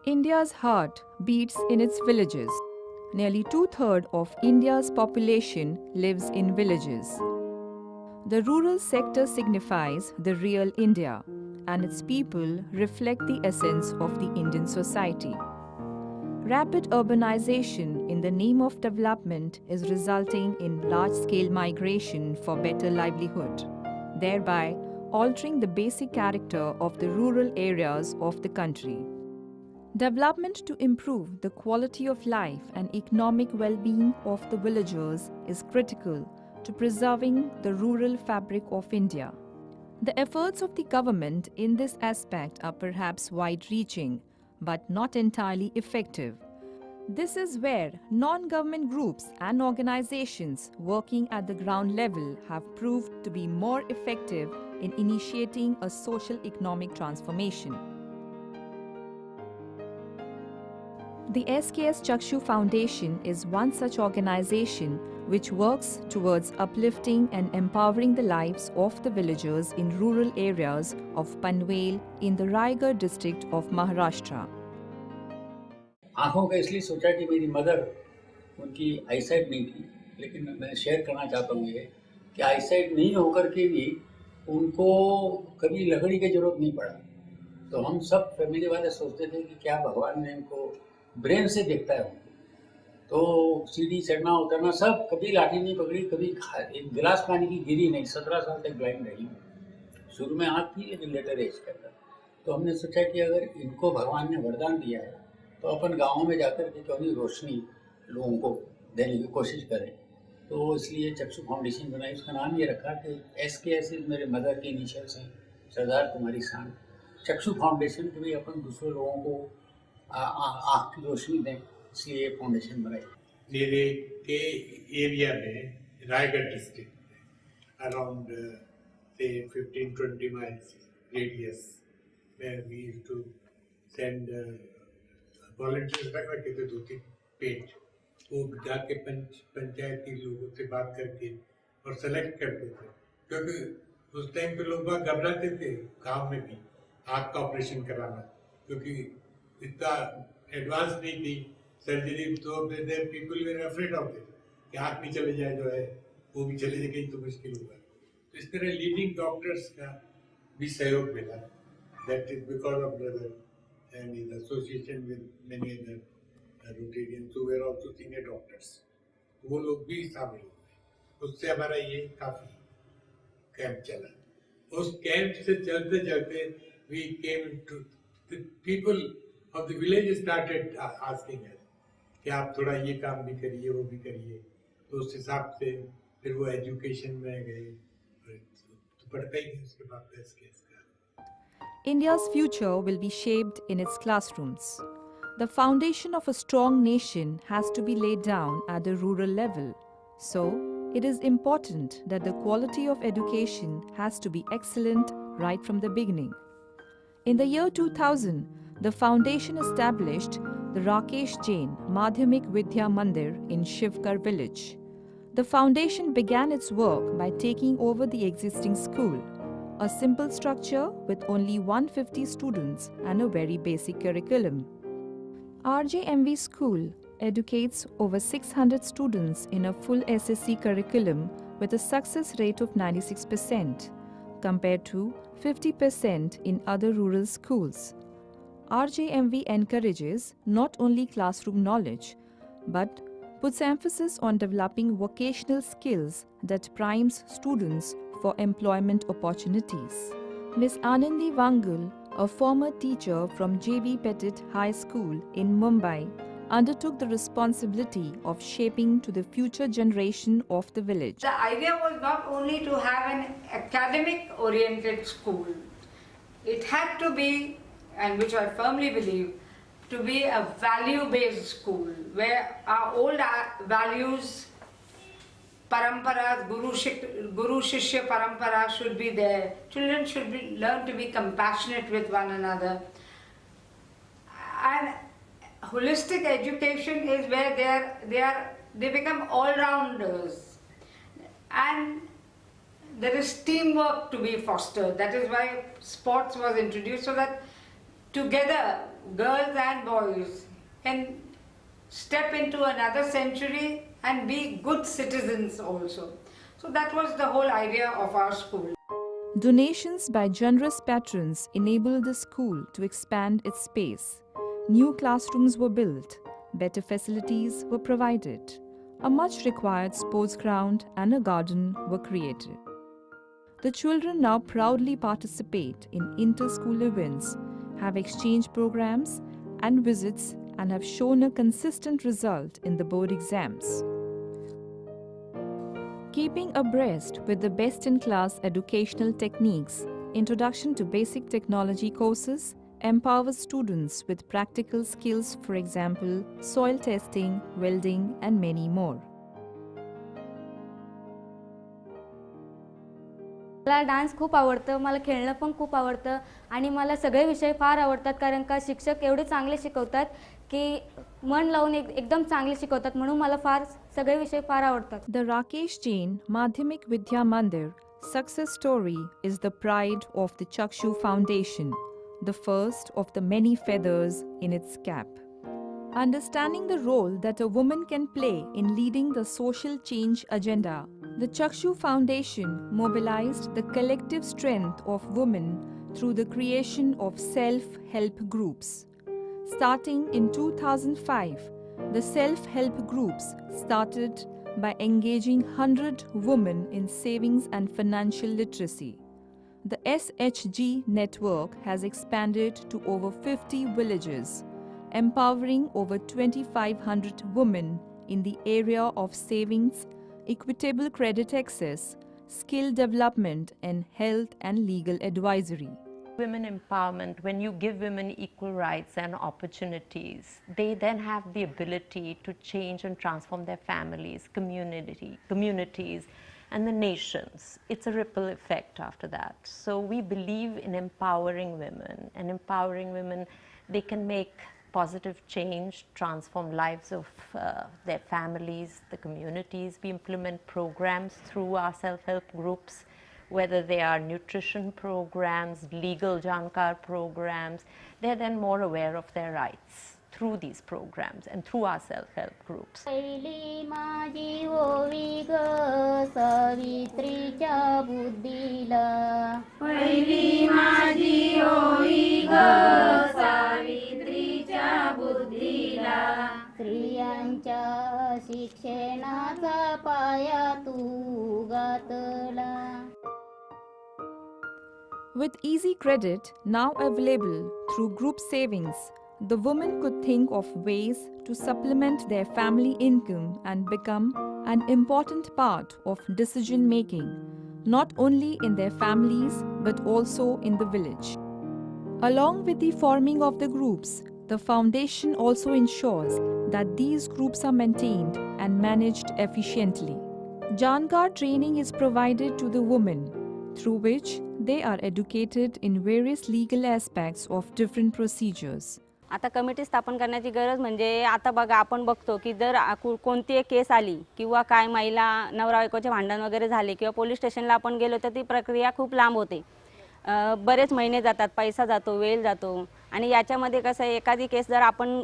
India's heart beats in its villages. Nearly two-thirds of India's population lives in villages. The rural sector signifies the real India, and its people reflect the essence of the Indian society. Rapid urbanization in the name of development is resulting in large-scale migration for better livelihood, thereby altering the basic character of the rural areas of the country. Development to improve the quality of life and economic well-being of the villagers is critical to preserving the rural fabric of India. The efforts of the government in this aspect are perhaps wide-reaching, but not entirely effective. This is where non-government groups and organizations working at the ground level have proved to be more effective in initiating a social-economic transformation. The SKS Chakshu Foundation is one such organization which works towards uplifting and empowering the lives of the villagers in rural areas of Panvel in the Raigad district of Maharashtra. आँखों का इसलिए सोचा कि मेरी mother, उनकी eyesight नहीं थी, लेकिन मैं शेयर करना चाहता हूँ ये कि आईसाइट नहीं होकर के भी उनको कभी लकड़ी की ज़रूरत नहीं पड़ा। तो हम सब फैमिली वाले सोचते थे कि क्या भगवान ने इनको ब्रेन से देखता है उनको, तो सीढ़ी चढ़ना उतरना सब, कभी लाठी नहीं पकड़ी, कभी एक गिलास पानी की गिरी नहीं। 17 साल तक ब्लाइंड रही। शुरू में आँख थी लेकिन लेटर एज के अंदर। तो हमने सोचा कि अगर इनको भगवान ने वरदान दिया है तो अपन गाँव में जाकर के क्यों नहीं रोशनी लोगों को देने की कोशिश करें। तो इसलिए चक्षु फाउंडेशन बनाई। उसका नाम ये रखा कि SKS मेरे मदर के इनिशियल्स हैं, सरदार कुमारी शान। चक्षु फाउंडेशन के भी अपन दूसरे लोगों को आँख की रोशनी दें, इसलिए ये फाउंडेशन बनाई। मेरे के एरिया में रायगढ़ डिस्ट्रिक्ट में around say 15-20 miles radius where we used to send volunteers रख रखे थे 2-3 पेज, वो जाके पंचायत के लोगों से बात करके और सेलेक्ट करते थे, क्योंकि उस टाइम पे लोग बहुत घबराते थे गांव में भी आँख का ऑपरेशन कराना, क्योंकि इतना एडवांस नहीं थी सर्जरी। तो people were afraid of it कि आँख भी चले जाए, जो है वो भी चले जाए तो मुश्किल होगा। तो इस तरह लीडिंग डॉक्टर्स का भी सहयोग मिला। That is because of brother and in association with many other Rotarians who were also senior doctors, वो लोग भी शामिल हुए। उससे हमारा ये काफी कैंप चला। उस कैंप से चलते चलते we came to the people of the village started asking us कि आप थोड़ा ये काम भी करिए, वो भी करिए। तो उस हिसाब से फिर वो एजुकेशन में गए, तो पढ़ता ही नहीं उसके बाद SKS का। India's future will be shaped in its classrooms. The foundation of a strong nation has to be laid down at the rural level. So, it is important that the quality of education has to be excellent right from the beginning. In the year 2000, the foundation established the Rakesh Jain Madhyamik Vidya Mandir in Shivkar village. The foundation began its work by taking over the existing school, a simple structure with only 150 students and a very basic curriculum. RJMV School educates over 600 students in a full SSC curriculum with a success rate of 96% compared to 50% in other rural schools. RJMV encourages not only classroom knowledge but puts emphasis on developing vocational skills that primes students for employment opportunities. Ms. Anandi Vangal, a former teacher from J.B. Pettit High School in Mumbai, undertook the responsibility of shaping to the future generation of the village. The idea was not only to have an academic-oriented school, it had to be, and which I firmly believe, to be a value-based school where our old values, paramparas, guru shishya parampara should be there. Children should learn to be compassionate with one another. And holistic education is where they become all-rounders. And there is teamwork to be fostered. That is why sports was introduced, so that together girls and boys can step into another century and be good citizens also. So that was the whole idea of our school. Donations by generous patrons enabled the school to expand its space. New classrooms were built, better facilities were provided. A much required sports ground and a garden were created. The children now proudly participate in inter-school events, have exchange programs and visits, and have shown a consistent result in the board exams. Keeping abreast with the best-in-class educational techniques, introduction to basic technology courses empowers students with practical skills, for example, soil testing, welding, and many more. मला dance खूप आवडतं, मला खेळणं पण खूप आवडतं आणि मला सगळे विषय फार आवडतात कारण का शिक्षक एवढे चांगले शिकवतात की मन लावून एकदम चांगले शिकवतात म्हणून मला फार सगळे विषय फार आवडतात. The Rakesh Jain Madhyamik Vidya Mandir success story is the pride of the Chakshu Foundation, the first of the many feathers in its cap. Understanding the role that a woman can play in leading the social change agenda, the Chakshu Foundation mobilized the collective strength of women through the creation of self-help groups. Starting in 2005, the self-help groups started by engaging 100 women in savings and financial literacy. The SHG network has expanded to over 50 villages, empowering over 2,500 women in the area of savings, equitable credit access, skill development, and health and legal advisory. Women empowerment, when you give women equal rights and opportunities, they then have the ability to change and transform their families, communities, and the nations. It's a ripple effect after that. So we believe in empowering women, and empowering women, they can make positive change, transform lives of their families, the communities. We implement programs through our self-help groups, whether they are nutrition programs, legal jankar programs. They're then more aware of their rights through these programs and through our self-help groups. With easy credit now available through group savings, the women could think of ways to supplement their family income and become an important part of decision making, not only in their families but also in the village. Along with the forming of the groups, the foundation also ensures that these groups are maintained and managed efficiently. Jankar training is provided to the women, through which they are educated in various legal aspects of different procedures. आता committee स्थापन करण्याची गरज म्हणजे आता बघा आपण बघतो की जर कोणती एक केस आली किंवा काय महिला नवरा बायकोचे भांडण वगैरे झाले किंवा पोलीस स्टेशनला आपण गेलो तर ती प्रक्रिया खूप लांब होते. बरेच महिने जातात, पैसा जातो, वेळ जातो आणि याच्यामध्ये कसं आहे एखादी केस जर आपण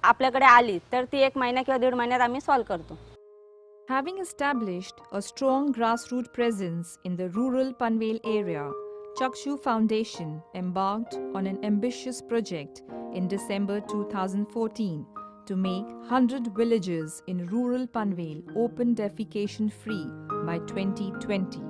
आपल्याकडे आली तर ती 1 महिना किंवा 1.5 महिन्यात आम्ही सॉल्व करतो. Having established a strong grassroots presence in the rural Panvel area, Chakshu Foundation embarked on an ambitious project in December 2014 to make 100 villages in rural Panvel open defecation free by 2020.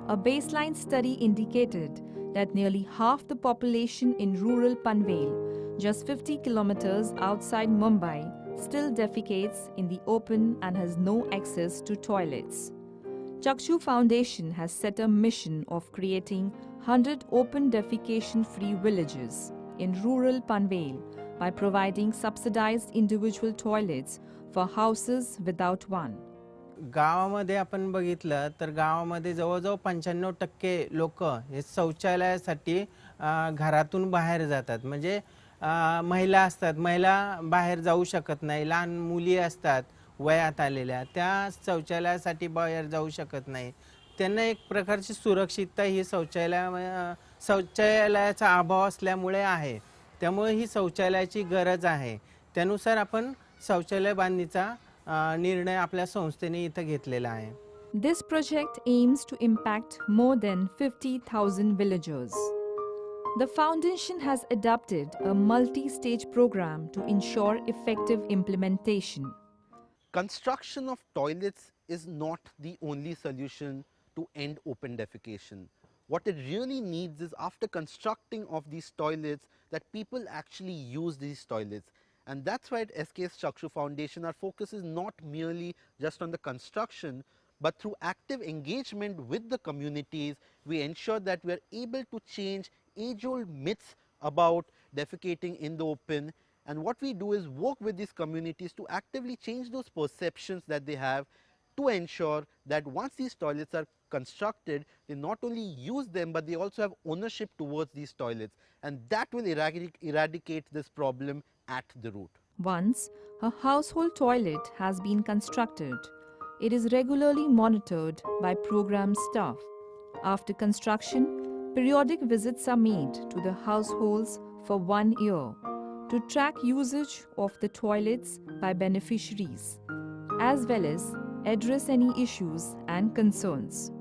A baseline study indicated that nearly half the population in rural Panvel, just 50 kilometers outside Mumbai, still defecates in the open and has no access to toilets. Chakshu Foundation has set a mission of creating 100 open defecation-free villages in rural Panvel by providing subsidized individual toilets for houses without one. गावामध्ये आपण बघितलं तर गावामध्ये जवळजवळ 95% लोक हे शौचालयासाठी घरातून बाहेर जातात. म्हणजे महिला असतात, महिला बाहेर जाऊ शकत नाही, लहान मुली असतात वयात आलेल्या, त्या शौचालयासाठी बाहेर जाऊ शकत नाही. त्यांना एक प्रकारची सुरक्षितता ही शौचालयाचा अभाव असल्यामुळे आहे. त्यामुळे ही शौचालयाची गरज आहे. त्यानुसार आपण शौचालय बांधणीचा निर्णय आपल्या संस्थेने इथं घेतलेला आहे. This project aims to impact more than 50,000 villagers. The foundation has adopted a multi-stage program to ensure effective implementation. Construction of toilets is not the only solution to end open defecation. What it really needs is, after constructing of these toilets, that people actually use these toilets. And that's why at SKS Chakshu Foundation our focus is not merely just on the construction, but through active engagement with the communities we ensure that we are able to change age-old myths about defecating in the open. And what we do is work with these communities to actively change those perceptions that they have, to ensure that once these toilets are constructed, they not only use them but they also have ownership towards these toilets, and that will eradicate this problem at the root. Once a household toilet has been constructed, it is regularly monitored by program staff. After construction, periodic visits are made to the households for 1 year to track usage of the toilets by beneficiaries, as well as address any issues and concerns.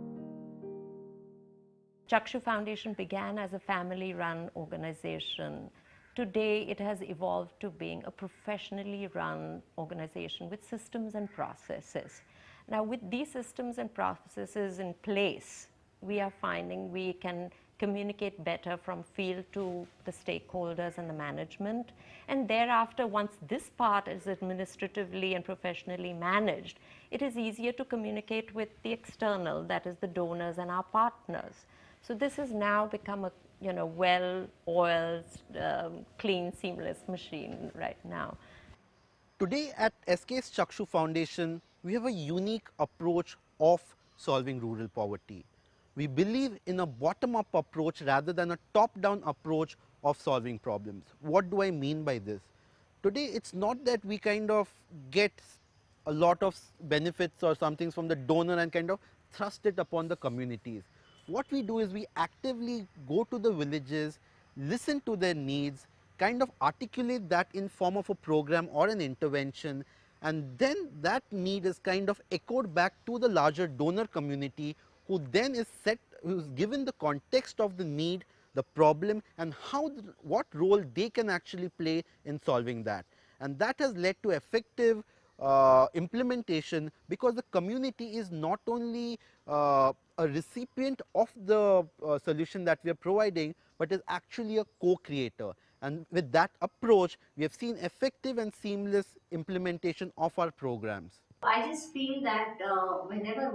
Chakshu Foundation began as a family-run organization. Today it has evolved to being a professionally run organization with systems and processes. Now with these systems and processes in place, we are finding we can communicate better from field to the stakeholders and the management. And thereafter, once this part is administratively and professionally managed, it is easier to communicate with the external, that is the donors and our partners. So this has now become a well-oiled, clean, seamless machine right now. Today at SKS Chakshu Foundation, we have a unique approach of solving rural poverty. We believe in a bottom-up approach rather than a top-down approach of solving problems. What do I mean by this? Today it's not that we kind of get a lot of benefits or something from the donor and kind of thrust it upon the communities. What we do is we actively go to the villages, listen to their needs, kind of articulate that in form of a program or an intervention, and then that need is kind of echoed back to the larger donor community, who then is given the context of the need, the problem, and what role they can actually play in solving that. And that has led to effective implementation, because the community is not only a recipient of the solution that we are providing, but is actually a co-creator. And with that approach, we have seen effective and seamless implementation of our programs. I just feel that whatever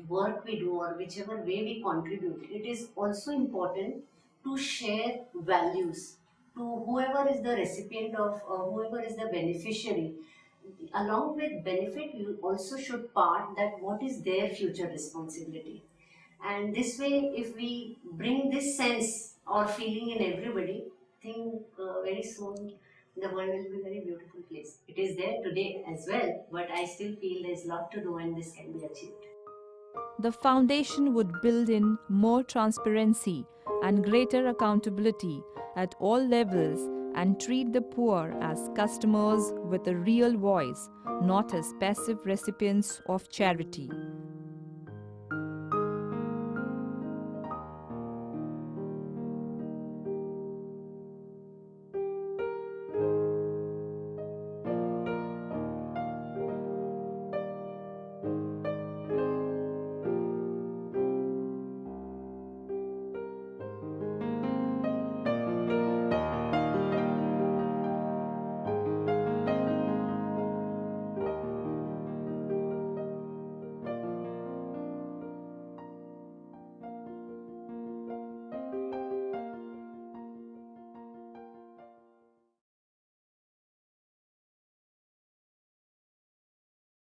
work we do or whichever way we contribute, it is also important to share values to whoever is the recipient of, whoever is the beneficiary. Along with benefit, you also should part that what is their future responsibility. And this way, if we bring this sense or feeling in everybody, I think very soon the world will be a very beautiful place. It is there today as well, but I still feel there's a lot to do and this can be achieved. The foundation would build in more transparency and greater accountability at all levels and treat the poor as customers with a real voice, not as passive recipients of charity.